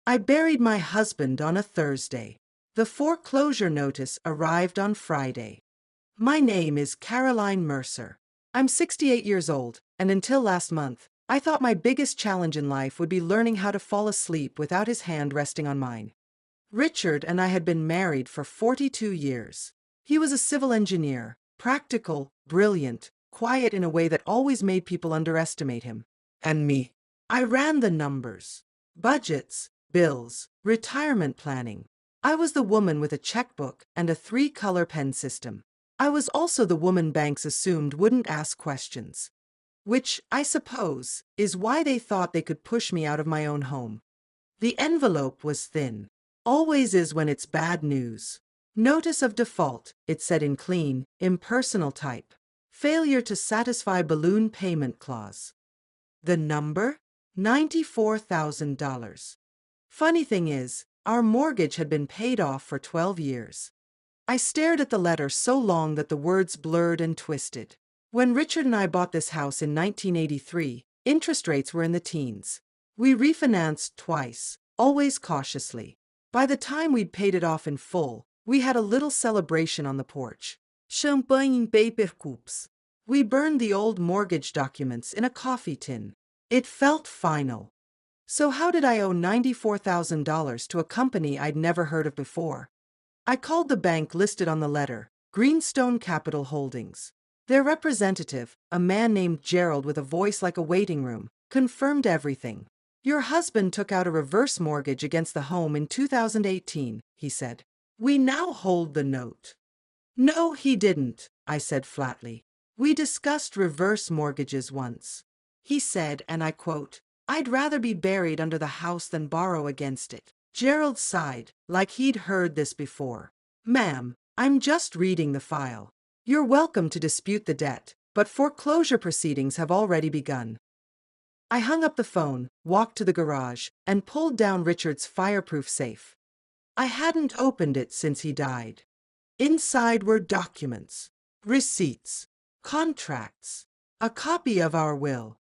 I buried my husband on a Thursday. The foreclosure notice arrived on Friday. My name is Caroline Mercer. I'm 68 years old, and until last month, I thought my biggest challenge in life would be learning how to fall asleep without his hand resting on mine. Richard and I had been married for 42 years. He was a civil engineer, practical, brilliant, quiet in a way that always made people underestimate him. And me. I ran the numbers, budgets, bills, retirement planning. I was the woman with a checkbook and a 3-color pen system. I was also the woman banks assumed wouldn't ask questions. Which, I suppose, is why they thought they could push me out of my own home. The envelope was thin. Always is when it's bad news. Notice of default, it said in clean, impersonal type. Failure to satisfy balloon payment clause. The number? $94,000. Funny thing is, our mortgage had been paid off for 12 years. I stared at the letter so long that the words blurred and twisted. When Richard and I bought this house in 1983, interest rates were in the teens. We refinanced twice, always cautiously. By the time we'd paid it off in full, we had a little celebration on the porch. Champagne and paper cups. We burned the old mortgage documents in a coffee tin. It felt final. So how did I owe $94,000 to a company I'd never heard of before? I called the bank listed on the letter, Greenstone Capital Holdings. Their representative, a man named Gerald with a voice like a waiting room, confirmed everything. Your husband took out a reverse mortgage against the home in 2018, he said. We now hold the note. No, he didn't, I said flatly. We discussed reverse mortgages once. He said, and I quote, I'd rather be buried under the house than borrow against it. Gerald sighed, like he'd heard this before. Ma'am, I'm just reading the file. You're welcome to dispute the debt, but foreclosure proceedings have already begun. I hung up the phone, walked to the garage, and pulled down Richard's fireproof safe. I hadn't opened it since he died. Inside were documents, receipts, contracts, a copy of our will,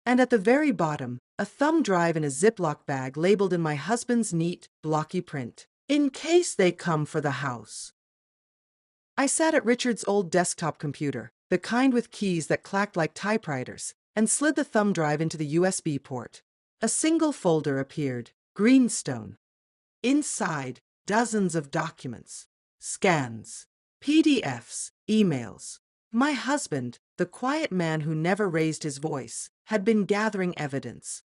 and at the very bottom, a thumb drive in a ziplock bag labeled in my husband's neat, blocky print, in case they come for the house. I sat at Richard's old desktop computer, the kind with keys that clacked like typewriters, and slid the thumb drive into the USB port. A single folder appeared, Greenstone. Inside, dozens of documents, scans, PDFs, emails. My husband, the quiet man who never raised his voice, had been gathering evidence.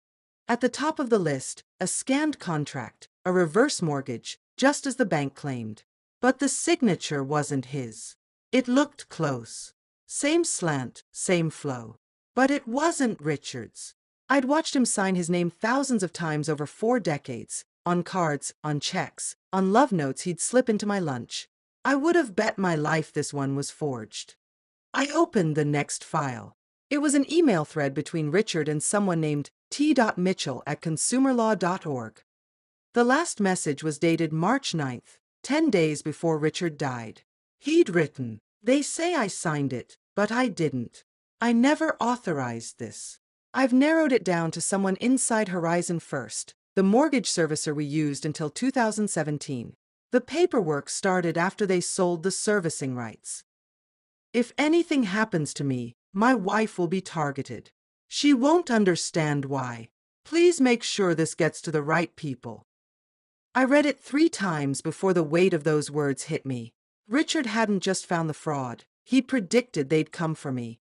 At the top of the list, a scanned contract, a reverse mortgage, just as the bank claimed. But the signature wasn't his. It looked close. Same slant, same flow. But it wasn't Richard's. I'd watched him sign his name thousands of times over 4 decades, on cards, on checks, on love notes he'd slip into my lunch. I would have bet my life this one was forged. I opened the next file. It was an email thread between Richard and someone named T. Mitchell at consumerlaw.org. The last message was dated March 9th, 10 days before Richard died. He'd written, "They say I signed it, but I didn't. I never authorized this. I've narrowed it down to someone inside Horizon First, the mortgage servicer we used until 2017. The paperwork started after they sold the servicing rights. If anything happens to me, my wife will be targeted. She won't understand why. Please make sure this gets to the right people." I read it 3 times before the weight of those words hit me. Richard hadn't just found the fraud. He predicted they'd come for me.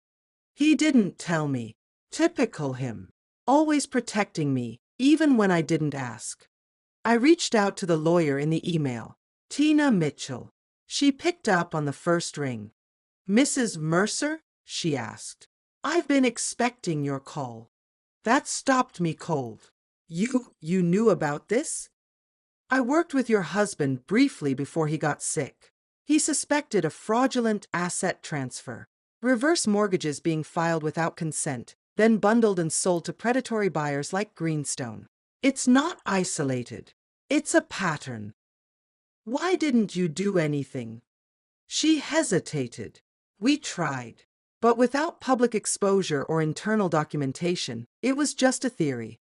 He didn't tell me. Typical him. Always protecting me, even when I didn't ask. I reached out to the lawyer in the email, Tina Mitchell. She picked up on the first ring. "Mrs. Mercer?" she asked. "I've been expecting your call." That stopped me cold. You knew about this?" "I worked with your husband briefly before he got sick. He suspected a fraudulent asset transfer. Reverse mortgages being filed without consent, then bundled and sold to predatory buyers like Greenstone. It's not isolated. It's a pattern. Why didn't you do anything?" She hesitated. "We tried. But without public exposure or internal documentation, it was just a theory."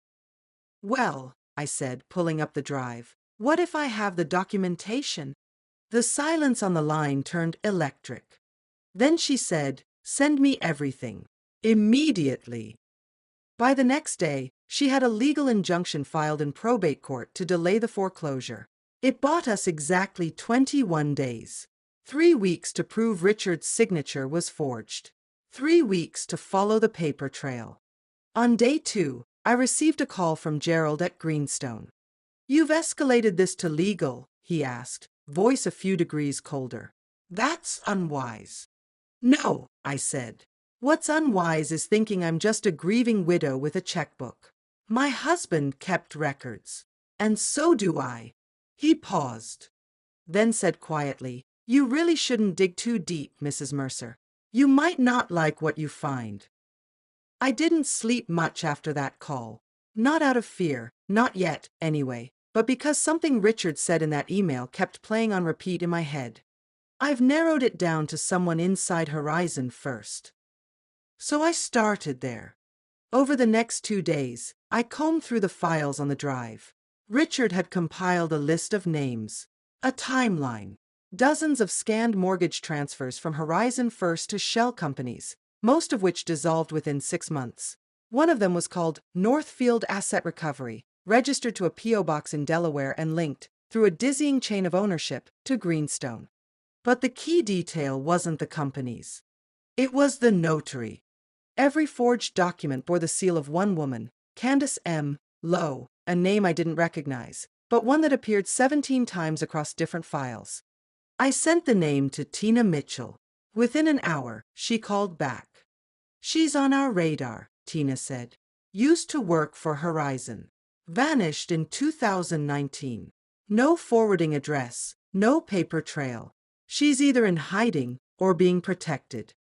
"Well," I said, pulling up the drive. What if I have the documentation? The silence on the line turned electric. Then she said, "Send me everything. Immediately." By the next day, she had a legal injunction filed in probate court to delay the foreclosure. It bought us exactly 21 days. 3 weeks to prove Richard's signature was forged. 3 weeks to follow the paper trail. On day 2, I received a call from Gerald at Greenstone. "You've escalated this to legal?" he asked, voice a few degrees colder. "That's unwise." "No," I said. "What's unwise is thinking I'm just a grieving widow with a checkbook. My husband kept records. And so do I." He paused, then said quietly, "You really shouldn't dig too deep, Mrs. Mercer. You might not like what you find." I didn't sleep much after that call. Not out of fear, not yet, anyway, but because something Richard said in that email kept playing on repeat in my head. "I've narrowed it down to someone inside Horizon first." So I started there. Over the next 2 days, I combed through the files on the drive. Richard had compiled a list of names, a timeline, dozens of scanned mortgage transfers from Horizon First to shell companies, most of which dissolved within 6 months. One of them was called Northfield Asset Recovery, registered to a P.O. box in Delaware and linked, through a dizzying chain of ownership, to Greenstone. But the key detail wasn't the companies. It was the notary. Every forged document bore the seal of one woman, Candace M. Lowe, a name I didn't recognize, but one that appeared 17 times across different files. I sent the name to Tina Mitchell. Within an hour, she called back. "She's on our radar," Tina said. "Used to work for Horizon. Vanished in 2019. No forwarding address, no paper trail. She's either in hiding or being protected."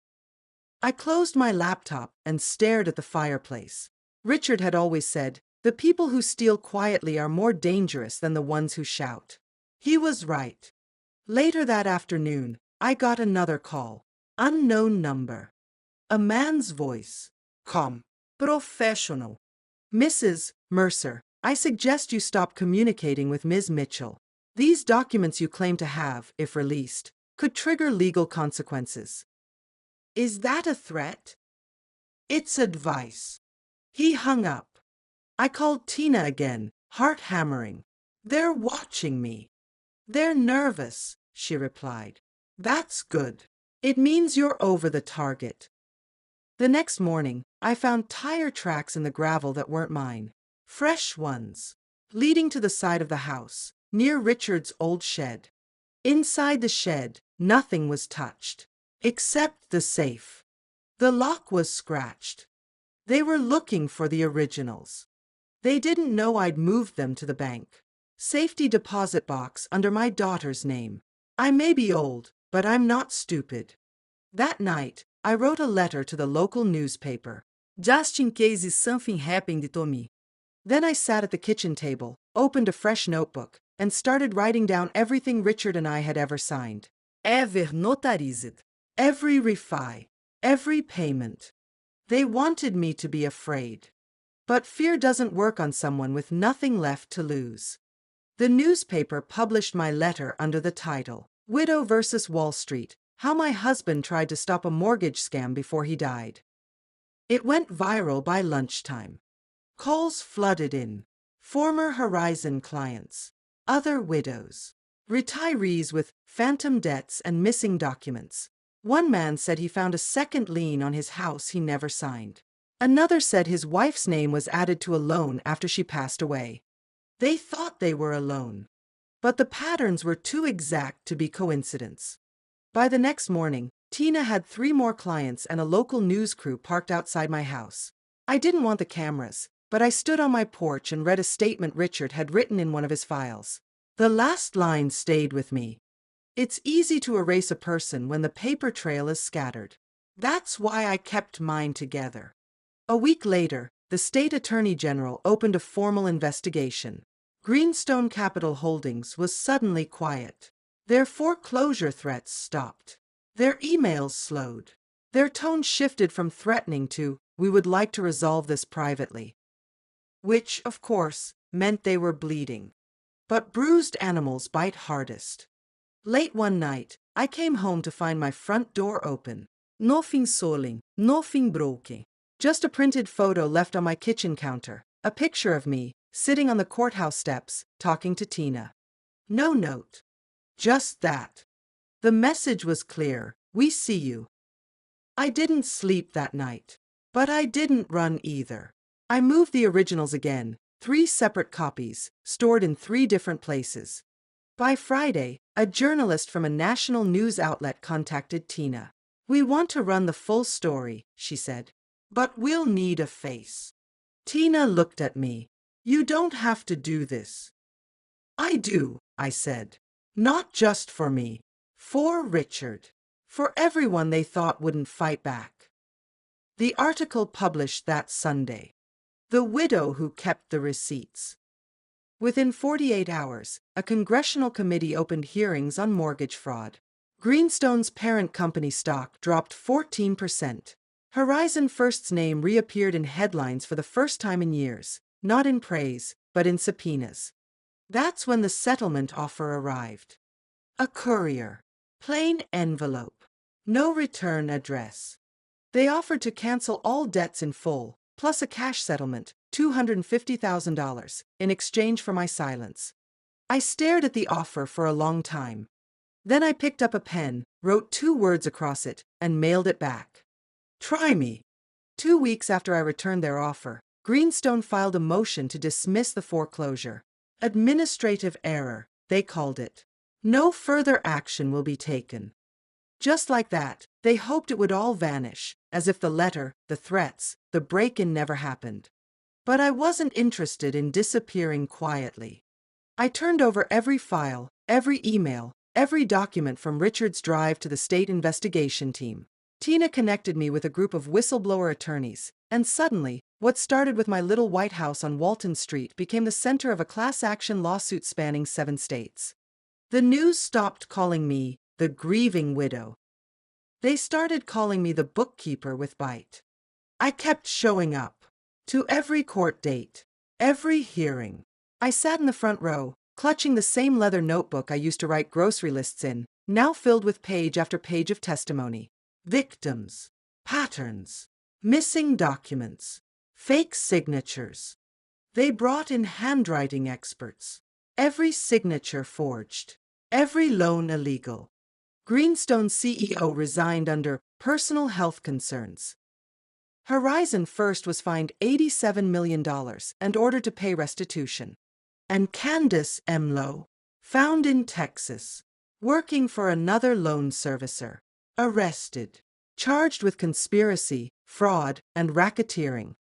I closed my laptop and stared at the fireplace. Richard had always said, "The people who steal quietly are more dangerous than the ones who shout." He was right. Later that afternoon, I got another call. Unknown number. A man's voice. Calm. Professional. "Mrs. Mercer, I suggest you stop communicating with Ms. Mitchell. These documents you claim to have, if released, could trigger legal consequences." "Is that a threat?" "It's advice." He hung up. I called Tina again, heart hammering. "They're watching me." "They're nervous," she replied. "That's good. It means you're over the target." The next morning, I found tire tracks in the gravel that weren't mine. Fresh ones. Leading to the side of the house, near Richard's old shed. Inside the shed, nothing was touched. Except the safe. The lock was scratched. They were looking for the originals. They didn't know I'd moved them to the bank. Safety deposit box under my daughter's name. I may be old, but I'm not stupid. That night, I wrote a letter to the local newspaper. Just in case something happened to me. Then I sat at the kitchen table, opened a fresh notebook, and started writing down everything Richard and I had ever signed. Ever notarized. Every refi. Every payment. They wanted me to be afraid. But fear doesn't work on someone with nothing left to lose. The newspaper published my letter under the title, "Widow vs. Wall Street: How My Husband Tried to Stop a Mortgage Scam Before He Died." It went viral by lunchtime. Calls flooded in. Former Horizon clients, other widows, retirees with phantom debts and missing documents. One man said he found a second lien on his house he never signed. Another said his wife's name was added to a loan after she passed away. They thought they were alone. But the patterns were too exact to be coincidence. By the next morning, Tina had 3 more clients and a local news crew parked outside my house. I didn't want the cameras, but I stood on my porch and read a statement Richard had written in one of his files. The last line stayed with me. "It's easy to erase a person when the paper trail is scattered. That's why I kept mine together." A week later, the state attorney general opened a formal investigation. Greenstone Capital Holdings was suddenly quiet. Their foreclosure threats stopped. Their emails slowed. Their tone shifted from threatening to, "We would like to resolve this privately." Which, of course, meant they were bleeding. But bruised animals bite hardest. Late one night, I came home to find my front door open. Nothing soiling, nothing broken. Just a printed photo left on my kitchen counter. A picture of me, sitting on the courthouse steps, talking to Tina. No note. Just that. The message was clear. We see you. I didn't sleep that night. But I didn't run either. I moved the originals again, 3 separate copies, stored in 3 different places. By Friday, a journalist from a national news outlet contacted Tina. We want to run the full story, she said. But we'll need a face. Tina looked at me. You don't have to do this. I do, I said. Not just for me. For Richard. For everyone they thought wouldn't fight back. The article published that Sunday. The widow who kept the receipts. Within 48 hours, a congressional committee opened hearings on mortgage fraud. Greenstone's parent company stock dropped 14%. Horizon First's name reappeared in headlines for the first time in years, not in praise, but in subpoenas. That's when the settlement offer arrived. A courier. Plain envelope. No return address. They offered to cancel all debts in full, plus a cash settlement, $250,000, in exchange for my silence. I stared at the offer for a long time. Then I picked up a pen, wrote 2 words across it, and mailed it back. Try me. 2 weeks after I returned their offer, Greenstone filed a motion to dismiss the foreclosure. Administrative error, they called it. No further action will be taken. Just like that, they hoped it would all vanish, as if the letter, the threats, the break-in never happened. But I wasn't interested in disappearing quietly. I turned over every file, every email, every document from Richard's drive to the state investigation team. Tina connected me with a group of whistleblower attorneys, and suddenly, what started with my little white house on Walton Street became the center of a class action lawsuit spanning 7 states. The news stopped calling me the grieving widow. They started calling me the bookkeeper with bite. I kept showing up. To every court date. Every hearing. I sat in the front row, clutching the same leather notebook I used to write grocery lists in, now filled with page after page of testimony. Victims. Patterns. Missing documents. Fake signatures. They brought in handwriting experts. Every signature forged. Every loan illegal. Greenstone's CEO resigned under personal health concerns. Horizon First was fined $87 million and ordered to pay restitution. And Candace Emlow, found in Texas, working for another loan servicer, arrested, charged with conspiracy, fraud, and racketeering.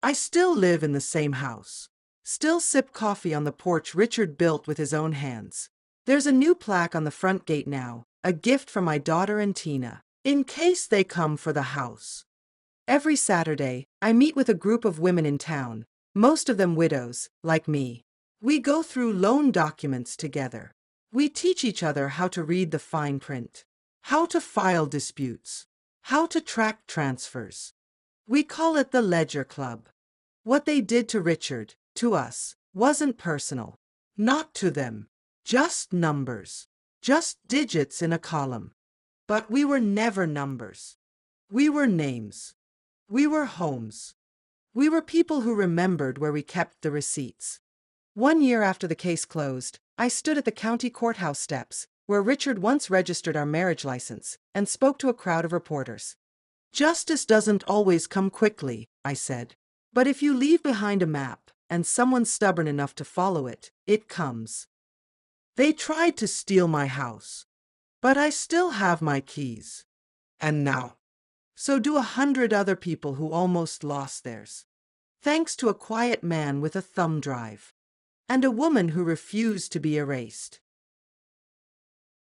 I still live in the same house. Still sip coffee on the porch Richard built with his own hands. There's a new plaque on the front gate now, a gift from my daughter and Tina, in case they come for the house. Every Saturday, I meet with a group of women in town, most of them widows, like me. We go through loan documents together. We teach each other how to read the fine print, how to file disputes, how to track transfers. We call it the Ledger Club. What they did to Richard, to us, wasn't personal. Not to them. Just numbers. Just digits in a column. But we were never numbers. We were names. We were homes. We were people who remembered where we kept the receipts. 1 year after the case closed, I stood at the county courthouse steps, where Richard once registered our marriage license, and spoke to a crowd of reporters. Justice doesn't always come quickly, I said. But if you leave behind a map, and someone's stubborn enough to follow it, it comes. They tried to steal my house. But I still have my keys. And now. So do 100 other people who almost lost theirs. Thanks to a quiet man with a thumb drive. And a woman who refused to be erased.